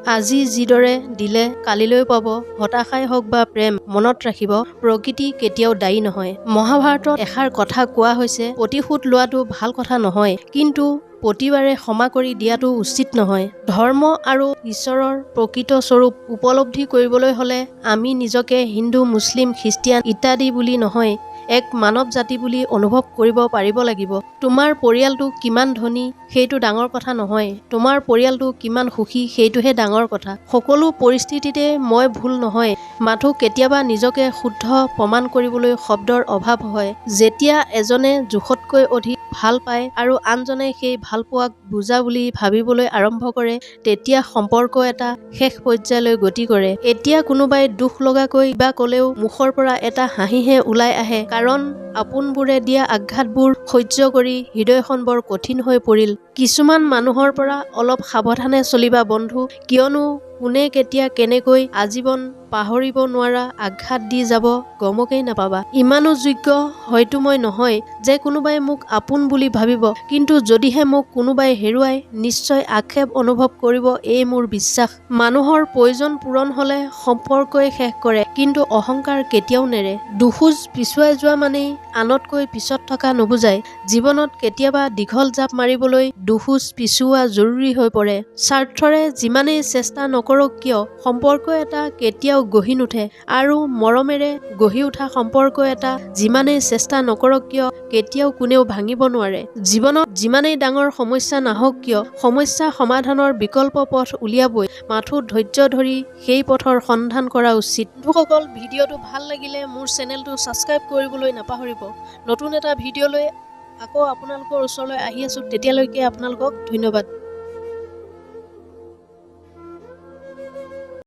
আজি যিদৰে দিলে কালিলৈ পাব। হতাশাই হওক বা প্ৰেম, মনত ৰাখিব প্ৰকৃতি কেতিয়াও দায়ী নহয়। মহাভাৰতত এষাৰ কথা কোৱা হৈছে, প্ৰতিশোধ লোৱাটো ভাল কথা নহয়, কিন্তু প্ৰতিবাৰে ক্ষমা কৰি দিয়াটো উচিত নহয়। ধৰ্ম আৰু ঈশ্বৰৰ প্ৰকৃত স্বৰূপ উপলব্ধি কৰিবলৈ হ'লে আমি নিজকে হিন্দু, মুছলিম, খ্ৰীষ্টিয়ান ইত্যাদি বুলি নহয়, এক মানৱ জাতি বুলি অনুভৱ কৰিব পাৰিব লাগিব। তোমাৰ পৰিয়ালটো কিমান ধনী সেইটো ডাঙৰ কথা নহয়, তোমাৰ পৰিয়ালটো কিমান সুখী সেইটোহে ডাঙৰ কথা। সকলো পৰিস্থিতিতে মই ভুল নহয়, মাথো কেতিয়াবা নিজকে শুদ্ধ প্ৰমাণ কৰিবলৈ শব্দৰ অভাৱ হয়। যেতিয়া এজনে জোখতকৈ অধিক ভাল পায় আৰু আনজনে সেই ভালপোৱাক বুজা বুলি ভাবিবলৈ আৰম্ভ কৰে, তেতিয়া সম্পৰ্ক এটা শেষ পৰ্যায়লৈ গতি কৰে। এতিয়া কোনোবাই দুখ লগাকৈ কিবা ক'লেও মুখৰ পৰা এটা হাঁহিহে ওলাই আহে, কাৰণ আপোনবোৰে দিয়া আঘাতবোৰ সহ্য কৰি হৃদয়খন বৰ কঠিন হৈ পৰিল। কিছুমান মানুহৰ পৰা অলপ সাৱধানে চলিবা বন্ধু, কিয়নো কোনে কেতিয়া কেনেকৈ আজীৱন পাহৰিব নোৱাৰা আঘাত দি যাব গমকেই নাপাবা। ইমানো যোগ্য হয়তো মই নহয় যে কোনোবাই মোক আপোন বুলি ভাবিব, কিন্তু যদিহে মোক কোনোবাই হেৰুৱাই নিশ্চয় আক্ষেপ অনুভৱ কৰিব, এই মোৰ বিশ্বাস। মানুহৰ প্ৰয়োজন পূৰণ হলে সম্পৰ্কই শেষ কৰে, কিন্তু অহংকাৰ কেতিয়াও নেৰে। দুখোজ পিছুৱাই যোৱা মানেই আনতকৈ পিছত থকা নুবুজায়। জীৱনত কেতিয়াবা দীঘল জাপ মাৰিবলৈ দুখোজ পিছুওৱা জৰুৰী হৈ পৰে। স্বাৰ্থৰে যিমানেই চেষ্টা নকৰক কিয়, সম্পৰ্ক এটা কেতিয়াও গঢ়ি নুঠে, আৰু মৰমেৰে গঢ়ি উঠা সম্পৰ্ক এটা যিমানেই চেষ্টা নকৰক কিয় কেতিয়াও কোনেও ভাঙিব নোৱাৰে। জীৱনত যিমানেই ডাঙৰ সমস্যা নাহক কিয়, সমস্যা সমাধানৰ বিকল্প পথ উলিয়াবই, মাথো ধৈৰ্য ধৰি সেই পথৰ সন্ধান কৰা উচিত। বন্ধুসকল, ভিডিঅ'টো ভাল লাগিলে মোৰ চেনেলটো ছাবস্ক্ৰাইব কৰিবলৈ নাপাহৰিব। নতুন এটা ভিডিঅ' লৈ আকৌ আপোনালোকৰ ওচৰলৈ আহি আছোঁ, তেতিয়ালৈকে আপোনালোকক ধন্যবাদ।